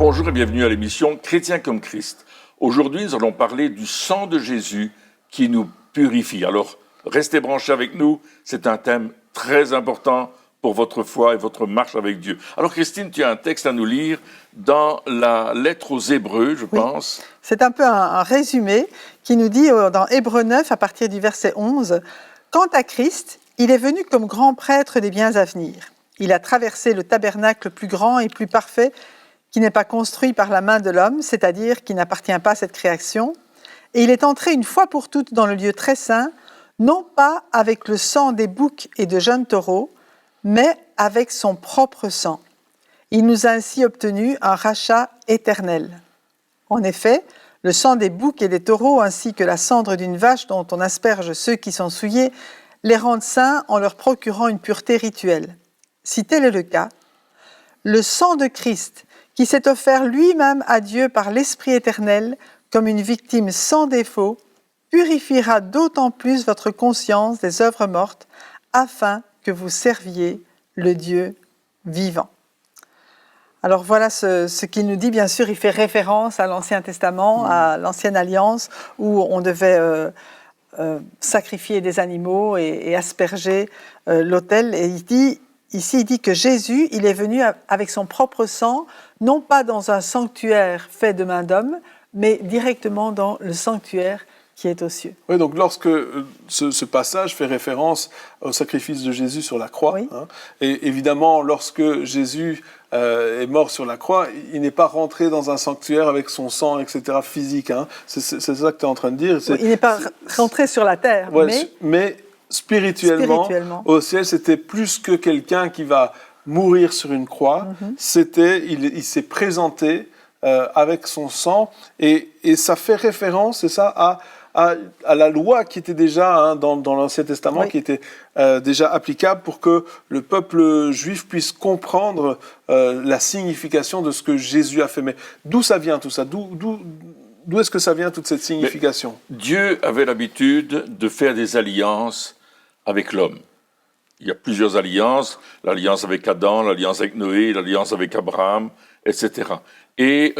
Bonjour et bienvenue à l'émission Chrétien comme Christ. Aujourd'hui, nous allons parler du sang de Jésus qui nous purifie. Alors, restez branchés avec nous, c'est un thème très important pour votre foi et votre marche avec Dieu. Alors Christine, tu as un texte à nous lire dans la lettre aux Hébreux, je pense. C'est un peu un résumé qui nous dit dans Hébreux 9, à partir du verset 11, « Quant à Christ, il est venu comme grand prêtre des biens à venir. Il a traversé le tabernacle plus grand et plus parfait qui n'est pas construit par la main de l'homme, c'est-à-dire qui n'appartient pas à cette création. Et il est entré une fois pour toutes dans le lieu très saint, non pas avec le sang des boucs et de jeunes taureaux, mais avec son propre sang. Il nous a ainsi obtenu un rachat éternel. En effet, le sang des boucs et des taureaux, ainsi que la cendre d'une vache dont on asperge ceux qui sont souillés, les rendent saints en leur procurant une pureté rituelle. Si tel est le cas, le sang de Christ, qui s'est offert lui-même à Dieu par l'Esprit éternel comme une victime sans défaut, purifiera d'autant plus votre conscience des œuvres mortes, afin que vous serviez le Dieu vivant. » Alors voilà ce qu'il nous dit. Bien sûr, il fait référence à l'Ancien Testament, à l'Ancienne Alliance, où on devait sacrifier des animaux et asperger l'autel. Et il dit que Jésus, il est venu avec son propre sang, non pas dans un sanctuaire fait de main d'homme, mais directement dans le sanctuaire qui est aux cieux. Oui, donc lorsque ce passage fait référence au sacrifice de Jésus sur la croix, oui. Et évidemment, lorsque Jésus est mort sur la croix, il n'est pas rentré dans un sanctuaire avec son sang, etc., physique. C'est ça que tu es en train de dire. Oui, il n'est pas rentré sur la terre, ouais, mais spirituellement, au ciel, c'était plus que quelqu'un qui va mourir sur une croix. Il s'est présenté avec son sang, et ça fait référence, c'est ça, à la loi qui était déjà dans l'Ancien Testament, qui était déjà applicable pour que le peuple juif puisse comprendre la signification de ce que Jésus a fait. Mais d'où ça vient tout ça? D'où est-ce que ça vient, toute cette signification? Mais Dieu avait l'habitude de faire des alliances avec l'homme. Il y a plusieurs alliances, l'alliance avec Adam, l'alliance avec Noé, l'alliance avec Abraham, etc. Et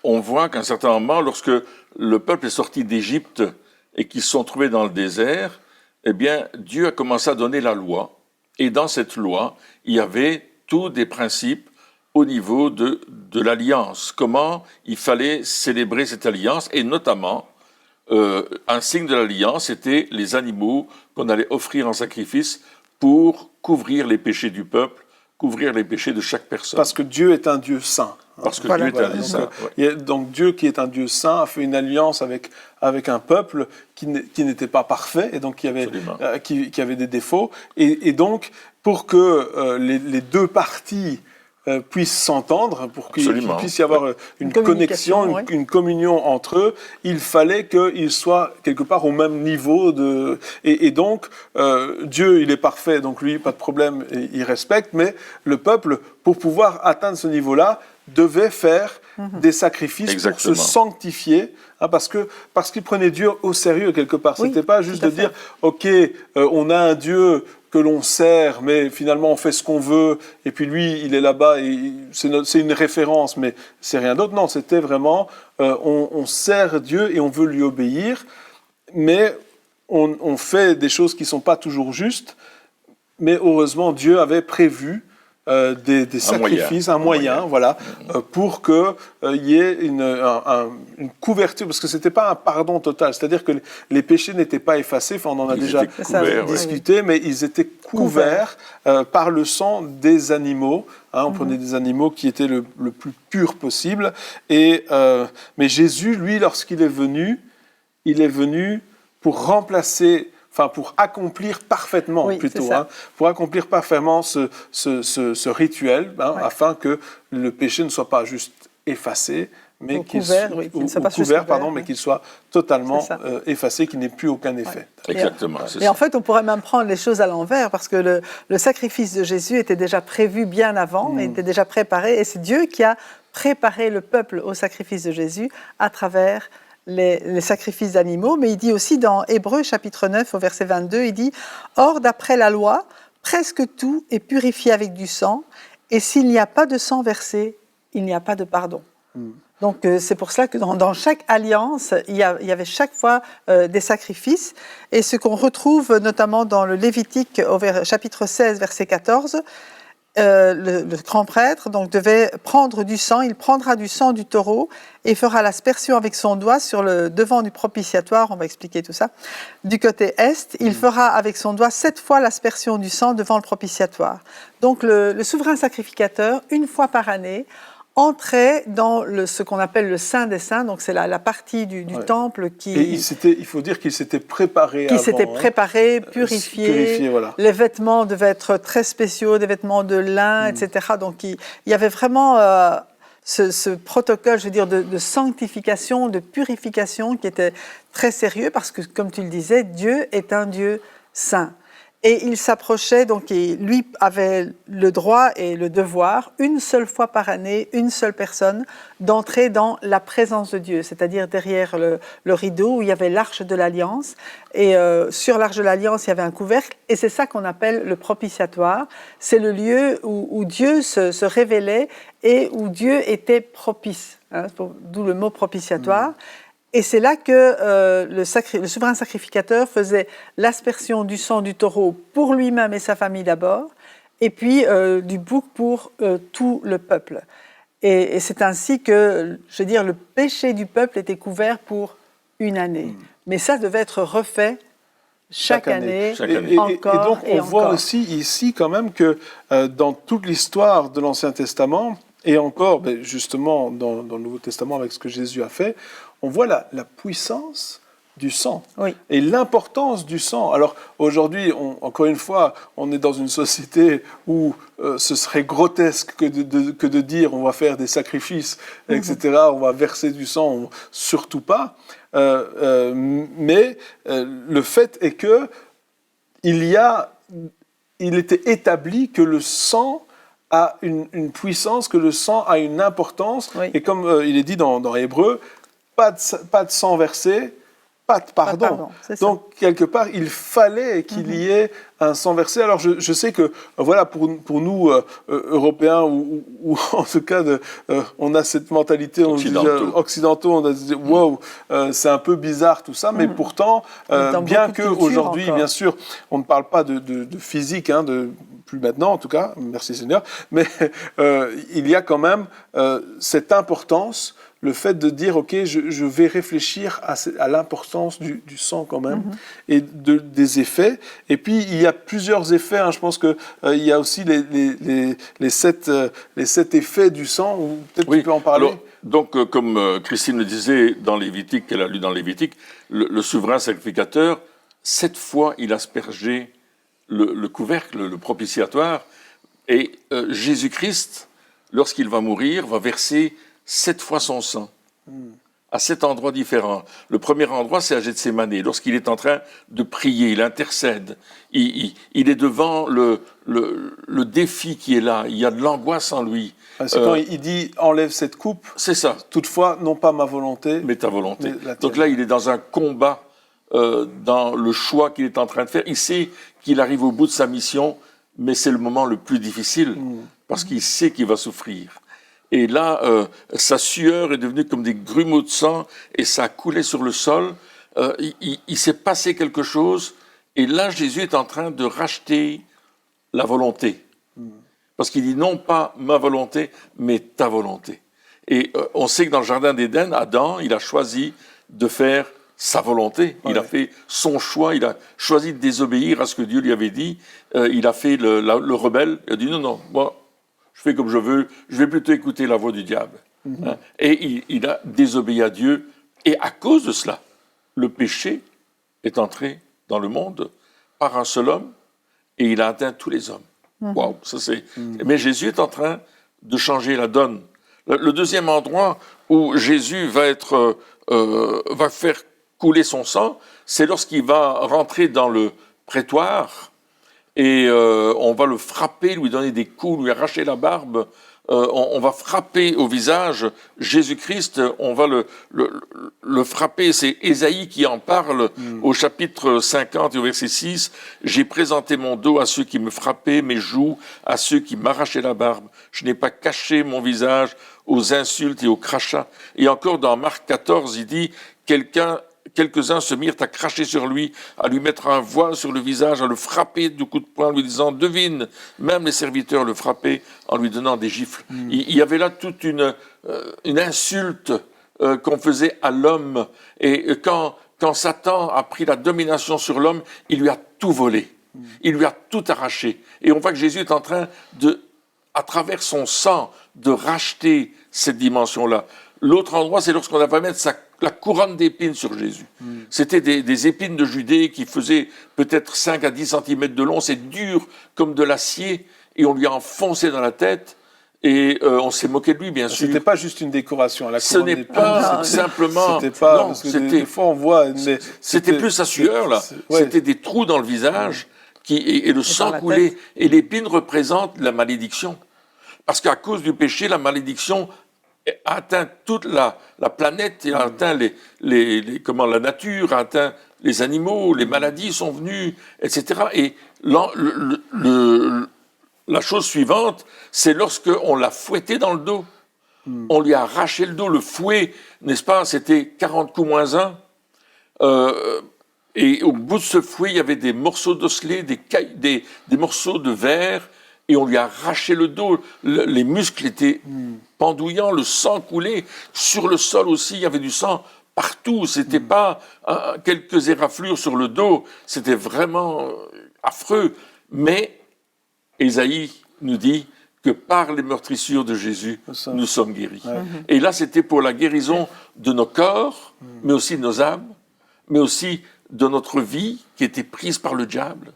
on voit qu'à un certain moment, lorsque le peuple est sorti d'Égypte et qu'ils se sont trouvés dans le désert, eh bien, Dieu a commencé à donner la loi. Et dans cette loi, il y avait tous des principes au niveau de l'alliance. Comment il fallait célébrer cette alliance, et notamment, un signe de l'alliance, c'était les animaux qu'on allait offrir en sacrifice pour couvrir les péchés du peuple, couvrir les péchés de chaque personne. Parce que Dieu est un Dieu saint. Parce que Dieu est un Dieu saint. Donc Dieu, qui est un Dieu saint, a fait une alliance avec un peuple qui n'était pas parfait, et donc qui avait des défauts. Et donc, pour que les deux parties puissent s'entendre, pour qu'il puisse y avoir une connexion, une communion entre eux, il fallait qu'ils soient quelque part au même niveau. Et donc, Dieu, il est parfait, donc lui, pas de problème, il respecte, mais le peuple, pour pouvoir atteindre ce niveau-là, devait faire des sacrifices pour se sanctifier, parce qu'il prenait Dieu au sérieux quelque part. C'était pas juste de dire, ok, on a un Dieu que l'on sert, mais finalement on fait ce qu'on veut, et puis lui, il est là-bas, et c'est une référence, mais c'est rien d'autre. Non, c'était vraiment, on sert Dieu et on veut lui obéir, mais on fait des choses qui ne sont pas toujours justes, mais heureusement, Dieu avait prévu des sacrifices, un moyen, voilà, pour qu'il y ait une couverture, parce que ce n'était pas un pardon total, c'est-à-dire que les péchés n'étaient pas effacés, on en a déjà discuté, mais ils étaient couverts par le sang des animaux. On prenait des animaux qui étaient le plus purs possible, mais Jésus, lui, lorsqu'il est venu pour remplacer, pour accomplir parfaitement, pour accomplir parfaitement ce rituel, afin que le péché ne soit pas juste effacé, mais qu'il soit totalement effacé, qu'il n'ait plus aucun effet. Exactement. Et en fait, on pourrait même prendre les choses à l'envers, parce que le sacrifice de Jésus était déjà prévu bien avant, était déjà préparé, et c'est Dieu qui a préparé le peuple au sacrifice de Jésus à travers les sacrifices d'animaux. Mais il dit aussi dans Hébreux chapitre 9 au verset 22, il dit « Or, d'après la loi, presque tout est purifié avec du sang, et s'il n'y a pas de sang versé, il n'y a pas de pardon. » Donc c'est pour cela que dans chaque alliance, il y avait chaque fois des sacrifices. Et ce qu'on retrouve notamment dans le Lévitique au chapitre 16, verset 14, le grand prêtre donc, devait prendre du sang, il prendra du sang du taureau et fera l'aspersion avec son doigt sur le devant du propitiatoire, on va expliquer tout ça, du côté est. Il fera avec son doigt 7 fois l'aspersion du sang devant le propitiatoire. Donc le souverain sacrificateur, une fois par année, entrait dans ce qu'on appelle le Saint des Saints, donc c'est la partie du temple qui... Et il faut dire qu'il s'était préparé avant. Qui s'était préparé, purifié, voilà. Les vêtements devaient être très spéciaux, des vêtements de lin, etc. Donc il y avait vraiment ce protocole, je veux dire, de sanctification, de purification qui était très sérieux, parce que, comme tu le disais, Dieu est un Dieu saint. Et il s'approchait, donc lui avait le droit et le devoir, une seule fois par année, une seule personne, d'entrer dans la présence de Dieu, c'est-à-dire derrière le rideau où il y avait l'arche de l'Alliance. Et sur l'arche de l'Alliance, il y avait un couvercle, et c'est ça qu'on appelle le propitiatoire. C'est le lieu où Dieu se révélait et où Dieu était propice, hein, d'où le mot propitiatoire. Et c'est là que le souverain sacrificateur faisait l'aspersion du sang du taureau pour lui-même et sa famille d'abord, et puis du bouc pour tout le peuple. Et c'est ainsi que, je veux dire, le péché du peuple était couvert pour une année. Mais ça devait être refait chaque année. Encore et donc on voit encore. aussi ici quand même que dans toute l'histoire de l'Ancien Testament, et encore justement dans le Nouveau Testament avec ce que Jésus a fait, on voit la puissance du sang et l'importance du sang. Alors aujourd'hui, encore une fois, on est dans une société où ce serait grotesque que de dire on va faire des sacrifices, etc., on va verser du sang, surtout pas. Mais le fait est que il était établi que le sang a une puissance, que le sang a une importance, et comme il est dit dans Hébreu, pas de sang versé, pas de pardon. Donc, quelque part, il fallait qu'il y ait un sang versé. Alors, je sais que, voilà, pour nous, Européens, ou en tout cas, on a cette mentalité, occidentaux, on a dit, wow, c'est un peu bizarre tout ça, mais pourtant, bien qu'aujourd'hui, bien sûr, on ne parle pas de physique, hein, plus maintenant en tout cas, merci Seigneur, mais il y a quand même cette importance, le fait de dire, ok, je vais réfléchir à l'importance du sang quand même, et des effets. Et puis, il y a plusieurs effets, hein. Je pense qu'il y a aussi les 7 effets du sang, ou peut-être tu peux en parler. Alors, donc, comme Christine le disait dans Lévitique, qu'elle a lu dans Lévitique, le souverain sacrificateur, 7 fois, il aspergeait le couvercle, le propitiatoire, et Jésus-Christ, lorsqu'il va mourir, va verser 7 fois son sang, à 7 endroits différents. Le premier endroit, c'est à Gethsémani. Lorsqu'il est en train de prier, il intercède. Il est devant le défi qui est là. Il y a de l'angoisse en lui. C'est quand il dit « enlève cette coupe ». C'est ça. Toutefois, non pas ma volonté, mais ta volonté. Donc là, il est dans un combat, dans le choix qu'il est en train de faire. Il sait qu'il arrive au bout de sa mission, mais c'est le moment le plus difficile, parce qu'il sait qu'il va souffrir. Et là, sa sueur est devenue comme des grumeaux de sang, et ça coulait sur le sol. Il s'est passé quelque chose, et là, Jésus est en train de racheter la volonté. Parce qu'il dit non pas ma volonté, mais ta volonté. Et on sait que dans le Jardin d'Éden, Adam, il a choisi de faire sa volonté. Il a fait son choix, il a choisi de désobéir à ce que Dieu lui avait dit. Il a fait le rebelle. Il a dit non, moi, je fais comme je veux, je vais plutôt écouter la voix du diable. Hein? Et il a désobéi à Dieu. Et à cause de cela, le péché est entré dans le monde par un seul homme, et il a atteint tous les hommes. Waouh, ça c'est. Mais Jésus est en train de changer la donne. Le deuxième endroit où Jésus va faire couler son sang, c'est lorsqu'il va rentrer dans le prétoire, et on va le frapper, lui donner des coups, lui arracher la barbe, on va frapper au visage Jésus-Christ, on va le frapper. C'est Ésaïe qui en parle au chapitre 50 et au verset 6. « J'ai présenté mon dos à ceux qui me frappaient, mes joues à ceux qui m'arrachaient la barbe. Je n'ai pas caché mon visage aux insultes et aux crachats. Et encore dans Marc 14, il dit, quelques-uns se mirent à cracher sur lui, à lui mettre un voile sur le visage, à le frapper de coups de poing, en lui disant, devine, même les serviteurs le frappaient en lui donnant des gifles. Il y avait là toute une insulte qu'on faisait à l'homme. Et quand Satan a pris la domination sur l'homme, il lui a tout volé. Il lui a tout arraché. Et on voit que Jésus est en train à travers son sang, de racheter cette dimension-là. L'autre endroit, c'est lorsqu'on va mettre la couronne d'épines sur Jésus. C'était des épines de Judée qui faisaient peut-être 5 à 10 cm de long. C'est dur comme de l'acier. Et on lui a enfoncé dans la tête. Et on s'est moqué de lui, bien sûr. C'était pas juste une décoration. La Ce n'est pas simplement... C'était pas... Non, des fois, on voit... C'était plus sa sueur, là. C'était des trous dans le visage et le sang coulait. Et l'épine représente la malédiction. Parce qu'à cause du péché, la malédiction a atteint toute la planète, et a atteint la nature, a atteint les animaux, les maladies sont venues, etc. Et la chose suivante, c'est lorsqu'on l'a fouetté dans le dos. On lui a arraché le dos, le fouet, n'est-ce pas, c'était 40 coups moins 1. Et au bout de ce fouet, il y avait des morceaux d'osselets, des morceaux de verre, et on lui a arraché le dos. Les muscles étaient pendouillants, le sang coulait. Sur le sol aussi, il y avait du sang partout. C'était pas quelques éraflures sur le dos. C'était vraiment affreux. Mais Ésaïe nous dit que par les meurtrissures de Jésus, nous sommes guéris. Ouais. Et là, c'était pour la guérison de nos corps, mais aussi de nos âmes, mais aussi de notre vie qui était prise par le diable.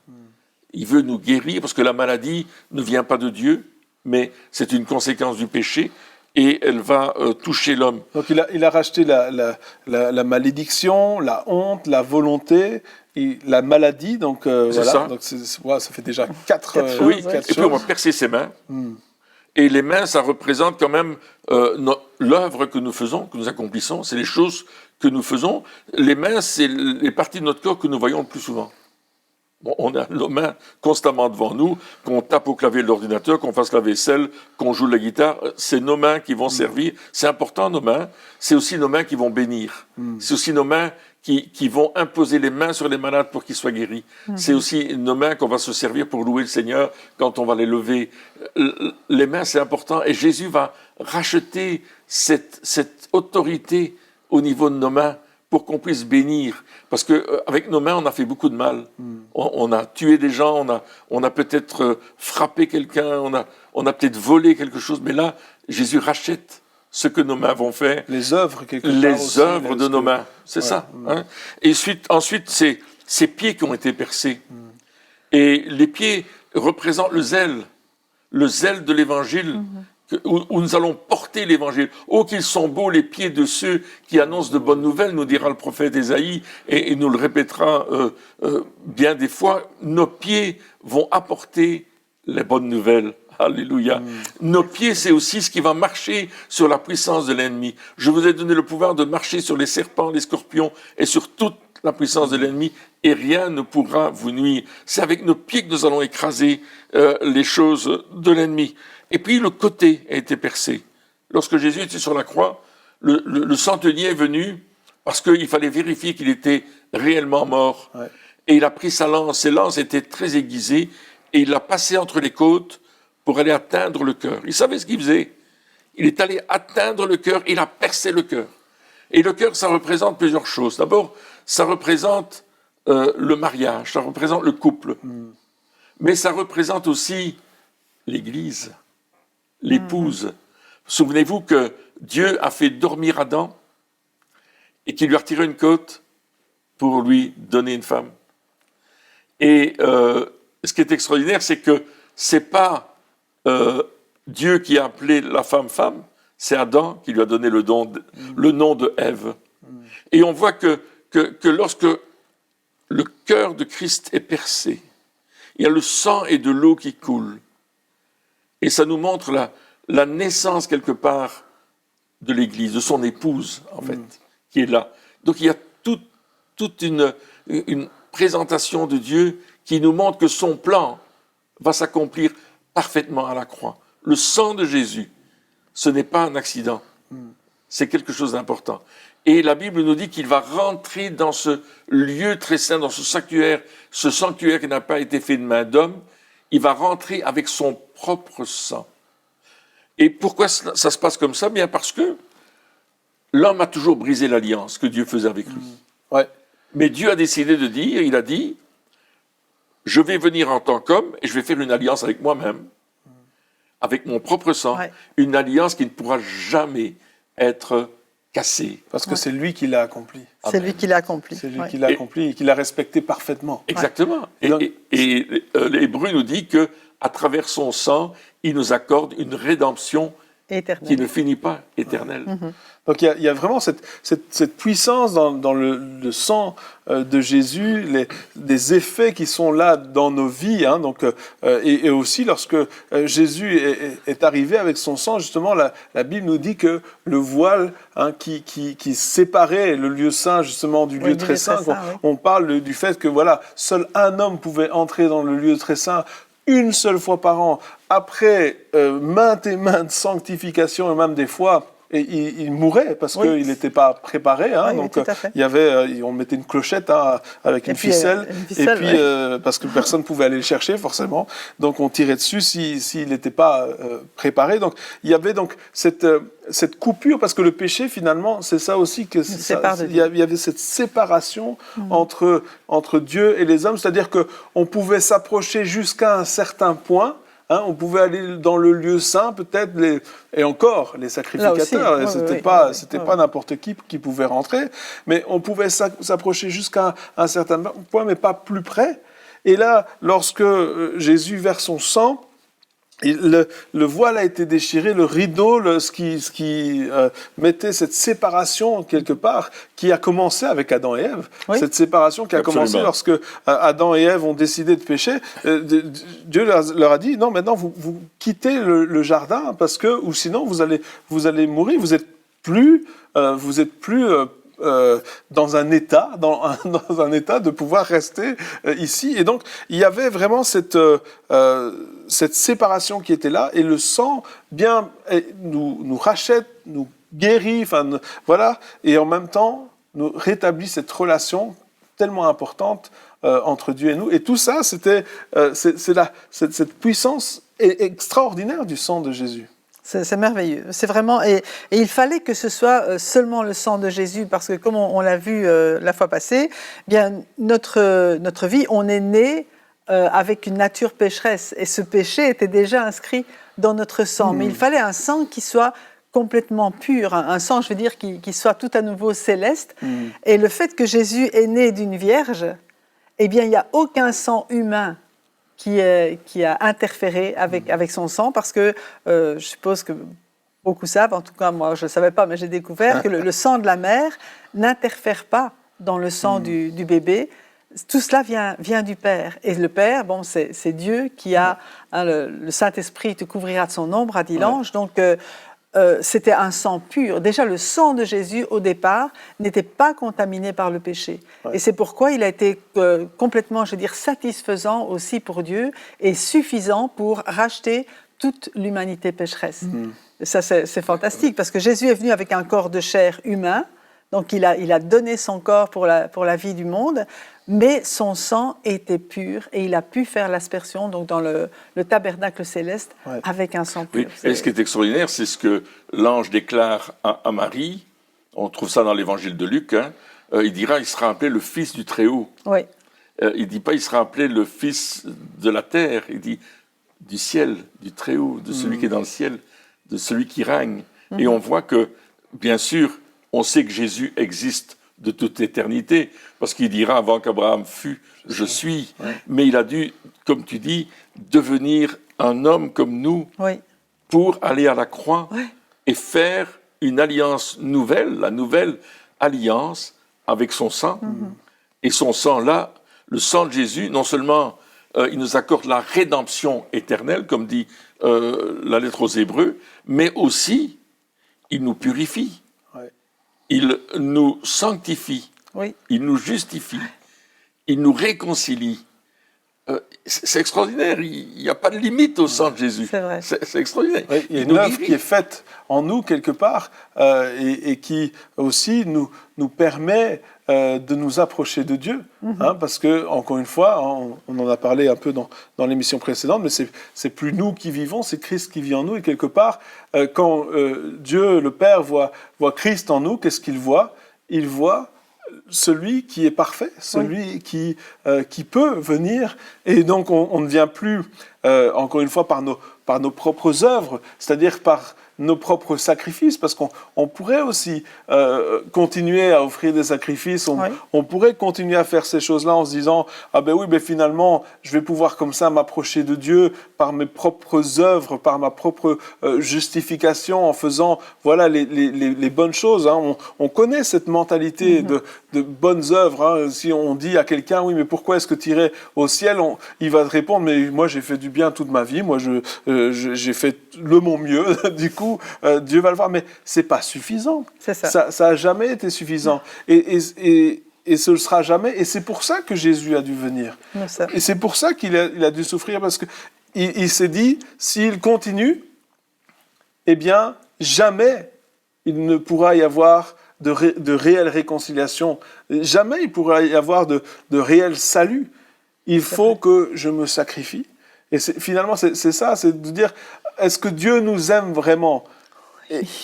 Il veut nous guérir parce que la maladie ne vient pas de Dieu, mais c'est une conséquence du péché et elle va toucher l'homme. Donc il a racheté la malédiction, la honte, la volonté, et la maladie. Donc voilà. Ça. Donc ça fait déjà quatre choses. Oui, et puis on va percer ses mains. Et les mains, ça représente quand même l'œuvre que nous faisons, que nous accomplissons. C'est les choses que nous faisons. Les mains, c'est les parties de notre corps que nous voyons le plus souvent. Bon, on a nos mains constamment devant nous, qu'on tape au clavier de l'ordinateur, qu'on fasse la vaisselle, qu'on joue de la guitare. C'est nos mains qui vont servir. C'est important, nos mains. C'est aussi nos mains qui vont bénir. C'est aussi nos mains qui vont imposer les mains sur les malades pour qu'ils soient guéris. C'est aussi nos mains qu'on va se servir pour louer le Seigneur quand on va les lever. Les mains, c'est important. Et Jésus va racheter cette autorité au niveau de nos mains pour qu'on puisse bénir. Parce qu'avec nos mains, on a fait beaucoup de mal. On a tué des gens, on a peut-être frappé quelqu'un, on a peut-être volé quelque chose. Mais là, Jésus rachète ce que nos mains vont faire. Les œuvres, quelque part. Les œuvres de nos mains. C'est ça. Hein? Et ensuite, c'est ces pieds qui ont été percés. Et les pieds représentent le zèle de l'Évangile, où nous allons porter l'Évangile. Oh, qu'ils sont beaux les pieds de ceux qui annoncent de bonnes nouvelles, nous dira le prophète Ésaïe, et nous le répétera bien des fois. Nos pieds vont apporter les bonnes nouvelles. Alléluia. Nos pieds, c'est aussi ce qui va marcher sur la puissance de l'ennemi. Je vous ai donné le pouvoir de marcher sur les serpents, les scorpions et sur toute la puissance de l'ennemi, et rien ne pourra vous nuire. C'est avec nos pieds que nous allons écraser les choses de l'ennemi. Et puis le côté a été percé. Lorsque Jésus était sur la croix, le centenier est venu parce qu'il fallait vérifier qu'il était réellement mort. Ouais. Et il a pris sa lance. Ses lances étaient très aiguisées et il l'a passée entre les côtes pour aller atteindre le cœur. Il savait ce qu'il faisait. Il est allé atteindre le cœur, il a percé le cœur. Et le cœur, ça représente plusieurs choses. D'abord, ça représente le mariage, ça représente le couple. Mais ça représente aussi l'Église, l'épouse. Souvenez-vous que Dieu a fait dormir Adam et qu'il lui a retiré une côte pour lui donner une femme. Et ce qui est extraordinaire, c'est que c'est pas Dieu qui a appelé la femme femme, c'est Adam qui lui a donné le nom de Ève. Et on voit que lorsque le cœur de Christ est percé, il y a le sang et de l'eau qui coulent. Et ça nous montre la naissance quelque part de l'Église, de son épouse en fait, qui est là. Donc il y a toute une présentation de Dieu qui nous montre que son plan va s'accomplir parfaitement à la croix. Le sang de Jésus, ce n'est pas un accident. C'est quelque chose d'important. Et la Bible nous dit qu'il va rentrer dans ce lieu très saint, dans ce sanctuaire qui n'a pas été fait de main d'homme. Il va rentrer avec son propre sang. Et pourquoi ça se passe comme ça? Bien parce que l'homme a toujours brisé l'alliance que Dieu faisait avec lui. Ouais. Mais Dieu a décidé de dire, il a dit, je vais venir en tant qu'homme et je vais faire une alliance avec moi-même, avec mon propre sang, une alliance qui ne pourra jamais être cassée. Parce que c'est lui qui l'a accompli. C'est lui qui l'a accompli. C'est lui qui l'a accompli et qui l'a respecté parfaitement. Exactement. Et l'Hébreu nous dit que à travers son sang, il nous accorde une rédemption Éternel. qui ne finit pas, éternelle. Donc il y a vraiment cette puissance dans le sang de Jésus, des effets qui sont là dans nos vies. Hein, donc, et aussi lorsque Jésus est arrivé avec son sang, justement, la Bible nous dit que le voile qui séparait le lieu saint justement du lieu très saint, on parle du fait que voilà, seul un homme pouvait entrer dans le lieu très saint une seule fois par an, après maintes et maintes sanctifications et même des fois, et il mourait parce qu'il n'était pas préparé. Hein, donc il y avait, on mettait une clochette avec une ficelle, et puis parce que personne ne pouvait aller le chercher forcément. Donc on tirait dessus s'il n'était pas préparé. Donc il y avait donc cette coupure, parce que le péché finalement c'est ça aussi que il y avait cette séparation entre Dieu et les hommes, c'est-à-dire que on pouvait s'approcher jusqu'à un certain point. Hein, on pouvait aller dans le lieu saint, peut-être, et encore, les sacrificateurs, c'était pas n'importe qui pouvait rentrer, mais on pouvait s'approcher jusqu'à un certain point, mais pas plus près. Et là, lorsque Jésus verse son sang, le voile a été déchiré, le rideau, ce qui mettait cette séparation quelque part, qui a commencé avec Adam et Ève. Oui. Cette séparation qui a commencé lorsque Adam et Ève ont décidé de pécher. Dieu leur a dit, non, maintenant vous quittez le jardin, parce que, ou sinon vous allez mourir, vous êtes plus dans un état de pouvoir rester ici. Et donc, il y avait vraiment cette séparation qui était là, et le sang nous rachète, nous guérit, voilà, et en même temps, nous rétablit cette relation tellement importante entre Dieu et nous. Et tout ça, c'est cette puissance extraordinaire du sang de Jésus. C'est merveilleux, c'est vraiment, et il fallait que ce soit seulement le sang de Jésus, parce que comme on l'a vu la fois passée, bien notre vie, on est né avec une nature pécheresse, et ce péché était déjà inscrit dans notre sang, mais il fallait un sang qui soit complètement pur, un sang, je veux dire, qui soit tout à nouveau céleste, et le fait que Jésus est né d'une vierge, eh bien il n'y a aucun sang humain qui a interféré avec son sang, parce que je suppose que beaucoup savent, en tout cas moi je ne savais pas, mais j'ai découvert que le sang de la mère n'interfère pas dans le sang du bébé. Tout cela vient du Père. Et le Père, bon, c'est Dieu qui a, le Saint-Esprit te couvrira de son ombre, a dit l'ange, donc c'était un sang pur. Déjà, le sang de Jésus, au départ, n'était pas contaminé par le péché. Ouais. Et c'est pourquoi il a été complètement, je veux dire, satisfaisant aussi pour Dieu et suffisant pour racheter toute l'humanité pécheresse. Ça, c'est fantastique, parce que Jésus est venu avec un corps de chair humain, donc il a donné son corps pour la vie du monde, mais son sang était pur et il a pu faire l'aspersion donc dans le tabernacle céleste avec un sang pur. Oui. Et ce qui est extraordinaire, c'est ce que l'ange déclare à Marie. On trouve ça dans l'évangile de Luc. Hein. Il dira, il sera appelé le Fils du Très-Haut. Oui. Il ne dit pas, il sera appelé le Fils de la terre. Il dit du ciel, du Très-Haut, de celui qui est dans le ciel, de celui qui règne. Et on voit que, bien sûr, on sait que Jésus existe de toute éternité, parce qu'il dira, avant qu'Abraham fût, je suis. Oui. Mais il a dû, comme tu dis, devenir un homme comme nous pour aller à la croix et faire une alliance nouvelle, la nouvelle alliance avec son sang. Et son sang-là, le sang de Jésus, non seulement il nous accorde la rédemption éternelle, comme dit la lettre aux Hébreux, mais aussi il nous purifie. Il nous sanctifie, il nous justifie, il nous réconcilie c'est extraordinaire. Il n'y a pas de limite au sang de Jésus. C'est vrai. C'est extraordinaire. Oui, il y a une œuvre qui est faite en nous quelque part et qui aussi nous permet de nous approcher de Dieu. Parce que, encore une fois, on en a parlé un peu dans l'émission précédente, mais c'est plus nous qui vivons, c'est Christ qui vit en nous. Et quelque part, quand Dieu, le Père, voit Christ en nous, qu'est-ce qu'il voit ? Il voit celui qui est parfait, celui qui peut venir. Et donc, on ne vient plus, encore une fois, par nos propres œuvres, c'est-à-dire par nos propres sacrifices, parce qu'on pourrait aussi continuer à offrir des sacrifices, on pourrait continuer à faire ces choses-là en se disant « Ah ben oui, ben finalement, je vais pouvoir comme ça m'approcher de Dieu par mes propres œuvres, par ma propre justification, en faisant voilà, les bonnes choses. » On connaît cette mentalité de bonnes œuvres. Si on dit à quelqu'un « Oui, mais pourquoi est-ce que tu irais au ciel ?» Il va te répondre « Mais moi, j'ai fait du bien toute ma vie, moi, j'ai fait le mon mieux, du coup, Dieu va le voir, mais c'est pas suffisant. C'est ça. Ça a jamais été suffisant. Et ce ne sera jamais. Et c'est pour ça que Jésus a dû venir. Et c'est pour ça qu'il a dû souffrir, parce que il s'est dit, s'il continue, eh bien, jamais il ne pourra y avoir de réelle réconciliation. Jamais il pourra y avoir de réel salut. Il faut que je me sacrifie. Et finalement, c'est ça, c'est de dire, est-ce que Dieu nous aime vraiment ?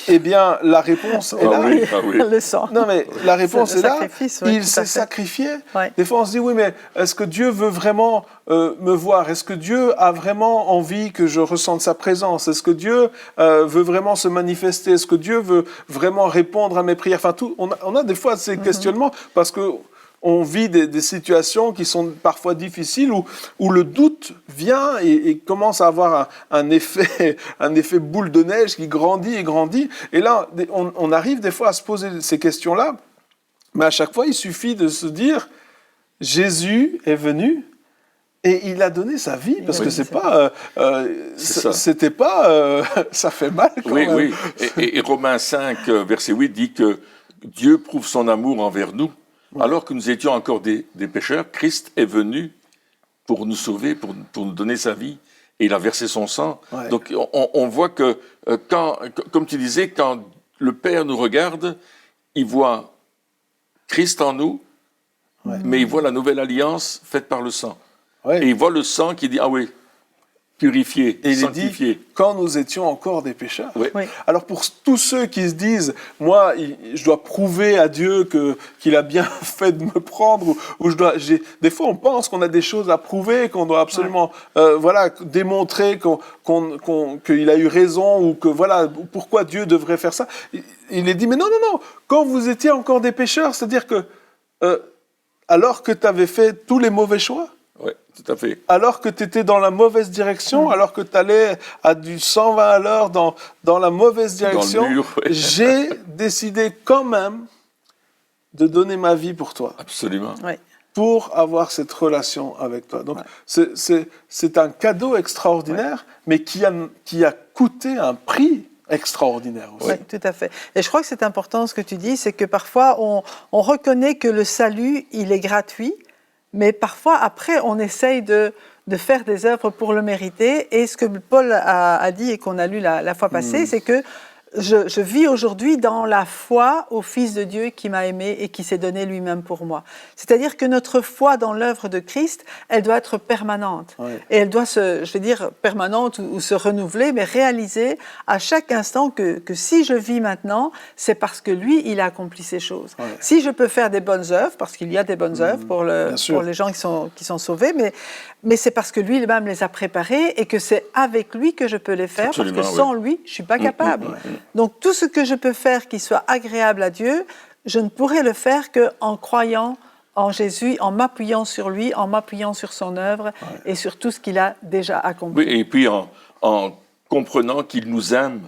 Eh bien, la réponse est là. Oui. Le sang. Non, mais la réponse est là. Il s'est sacrifié. sacrifié. Des fois, on se dit, oui, mais est-ce que Dieu veut vraiment me voir ? Est-ce que Dieu a vraiment envie que je ressente sa présence ? Est-ce que Dieu veut vraiment se manifester ? Est-ce que Dieu veut vraiment répondre à mes prières ? Enfin, on a des fois ces questionnements parce que on vit des situations qui sont parfois difficiles où le doute vient et commence à avoir un effet boule de neige qui grandit et grandit. Et là, on arrive des fois à se poser ces questions-là, mais à chaque fois, il suffit de se dire « Jésus est venu ». Et il a donné sa vie, parce que c'est pas, c'était pas, ça fait mal quand même. Oui. Et Romains 5, verset 8 dit que Dieu prouve son amour envers nous. Alors que nous étions encore des pécheurs, Christ est venu pour nous sauver, pour nous donner sa vie, et il a versé son sang. Ouais. Donc on voit que, comme tu disais, quand le Père nous regarde, il voit Christ en nous, mais il voit la nouvelle alliance faite par le sang. Ouais. Et il voit le sang qui dit, ah oui, purifié, et sanctifié. Il dit, quand nous étions encore des pécheurs. Oui. Oui. Alors pour tous ceux qui se disent, moi, je dois prouver à Dieu qu'il a bien fait de me prendre, des fois on pense qu'on a des choses à prouver, qu'on doit absolument démontrer qu'il a eu raison, ou que voilà, pourquoi Dieu devrait faire ça. Il est dit, mais non, quand vous étiez encore des pécheurs, c'est-à-dire que alors que tu avais fait tous les mauvais choix, oui, tout à fait. Alors que tu étais dans la mauvaise direction, alors que tu allais à du 120 à l'heure dans la mauvaise direction, j'ai décidé quand même de donner ma vie pour toi. Absolument. Oui. Pour avoir cette relation avec toi. Donc, c'est un cadeau extraordinaire, mais qui a coûté un prix extraordinaire aussi. Oui, tout à fait. Et je crois que c'est important ce que tu dis, c'est que parfois on reconnaît que le salut, il est gratuit, mais parfois, après, on essaye de faire des œuvres pour le mériter. Et ce que Paul a dit et qu'on a lu la fois passée, c'est que je vis aujourd'hui dans la foi au Fils de Dieu qui m'a aimé et qui s'est donné lui-même pour moi. C'est-à-dire que notre foi dans l'œuvre de Christ, elle doit être permanente. Ouais. Et elle doit permanente ou se renouveler, mais réaliser à chaque instant que si je vis maintenant, c'est parce que lui, il a accompli ces choses. Ouais. Si je peux faire des bonnes œuvres, parce qu'il y a des bonnes œuvres pour les gens qui sont sauvés, mais c'est parce que lui lui-même les a préparées et que c'est avec lui que je peux les faire, absolument, parce que sans lui, je ne suis pas capable. Donc tout ce que je peux faire qui soit agréable à Dieu, je ne pourrai le faire qu'en croyant en Jésus, en m'appuyant sur lui, en m'appuyant sur son œuvre et sur tout ce qu'il a déjà accompli. Oui, et puis en comprenant qu'il nous aime,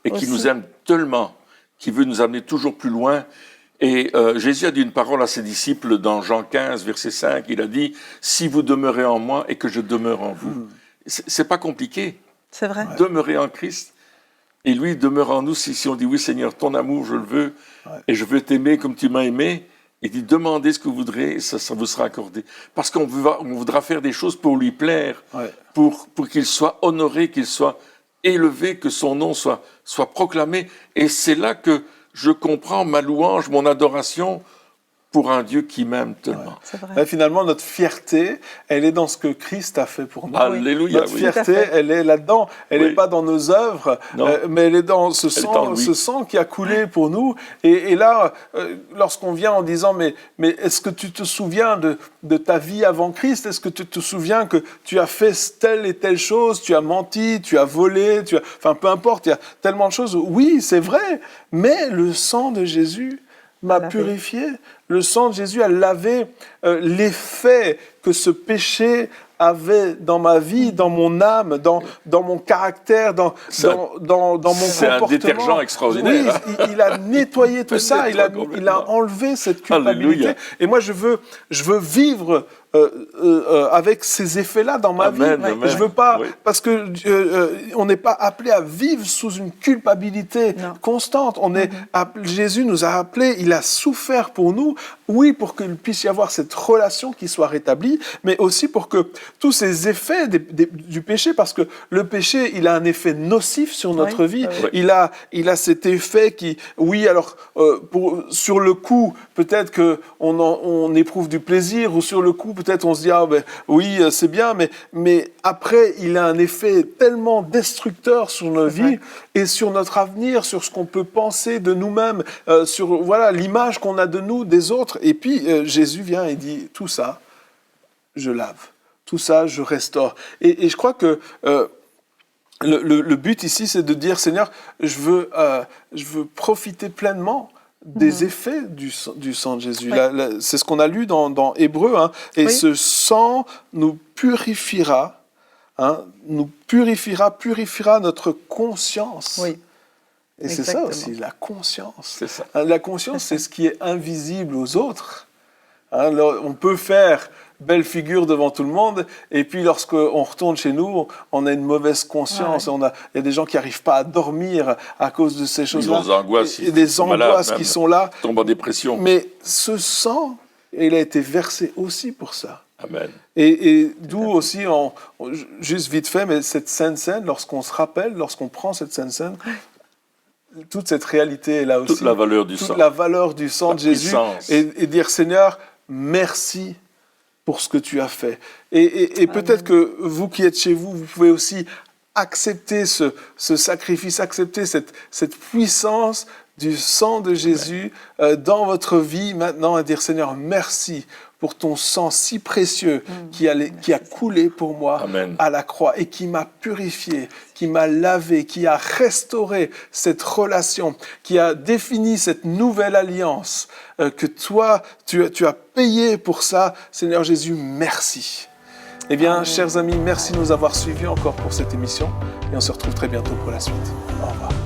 et qu'il nous aime tellement, qu'il veut nous amener toujours plus loin. Et Jésus a dit une parole à ses disciples dans Jean 15, verset 5, il a dit « Si vous demeurez en moi et que je demeure en vous ». C'est pas compliqué. C'est vrai. Demeurer en Christ. Et lui demeure en nous si on dit « Oui Seigneur, ton amour, je le veux, et je veux t'aimer comme tu m'as aimé », Il dit, demandez ce que vous voudrez, ça vous sera accordé. Parce qu'on voudra faire des choses pour lui plaire, pour qu'il soit honoré, qu'il soit élevé, que son nom soit proclamé. Et c'est là que je comprends ma louange, mon adoration pour un Dieu qui m'aime tellement. Ouais, finalement, notre fierté, elle est dans ce que Christ a fait pour nous. Alléluia. Notre fierté, elle est là-dedans. Elle n'est pas dans nos œuvres, mais elle est dans ce sang qui a coulé pour nous. Et là, lorsqu'on vient en disant, mais est-ce que tu te souviens de ta vie avant Christ? Est-ce que tu te souviens que tu as fait telle et telle chose? Tu as menti, tu as volé, enfin, peu importe, il y a tellement de choses. Oui, c'est vrai, mais le sang de Jésus m'a purifié. Le sang de Jésus a lavé l'effet que ce péché avait dans ma vie, dans mon âme, dans mon caractère, dans mon comportement. C'est un détergent extraordinaire. Oui, il a nettoyé tout ça, il a enlevé cette culpabilité. Alléluia. Et moi, je veux vivre avec ces effets-là dans ma vie. Amen. Je veux pas, parce que on n'est pas appelé à vivre sous une culpabilité constante. Jésus nous a appelés, il a souffert pour nous, oui, pour qu'il puisse y avoir cette relation qui soit rétablie, mais aussi pour que tous ces effets du péché, parce que le péché, il a un effet nocif sur notre vie. Il a cet effet qui, sur le coup, peut-être qu'on éprouve du plaisir, ou sur le coup, peut-être on se dit, oui, c'est bien, mais après, il a un effet tellement destructeur sur nos vies et sur notre avenir, sur ce qu'on peut penser de nous-mêmes, sur l'image qu'on a de nous, des autres. Et puis, Jésus vient et dit, tout ça, je lave. Tout ça, je restaure. Et je crois que le but ici, c'est de dire, Seigneur, je veux profiter pleinement des effets du sang de Jésus. C'est ce qu'on a lu dans Hébreux. Et ce sang nous purifiera, purifiera notre conscience. Oui. Et c'est ça aussi, la conscience. C'est ça. La conscience, c'est ce qui est invisible aux autres. On peut faire belle figure devant tout le monde, et puis lorsqu'on retourne chez nous, on a une mauvaise conscience. Il y a des gens qui n'arrivent pas à dormir à cause de ces choses-là. Des angoisses, et des angoisses qui sont là. Tombent en dépression. Mais ce sang, il a été versé aussi pour ça. Amen. Et d'où aussi, juste vite fait, mais cette Sainte Seine, lorsqu'on se rappelle, lorsqu'on prend cette Sainte Seine, toute cette réalité est là aussi. Toute la valeur du sang. Toute la valeur du sang de Jésus. Et dire, Seigneur, merci pour ce que tu as fait. Et peut-être que vous qui êtes chez vous, vous pouvez aussi accepter ce sacrifice, accepter cette puissance du sang de Jésus dans votre vie maintenant et dire, Seigneur, merci pour ton sang si précieux qui a coulé pour moi à la croix et qui m'a purifié, qui m'a lavé, qui a restauré cette relation, qui a défini cette nouvelle alliance que toi, tu as payé pour ça. Seigneur Jésus, merci. Eh bien, chers amis, merci de nous avoir suivis encore pour cette émission et on se retrouve très bientôt pour la suite. Au revoir.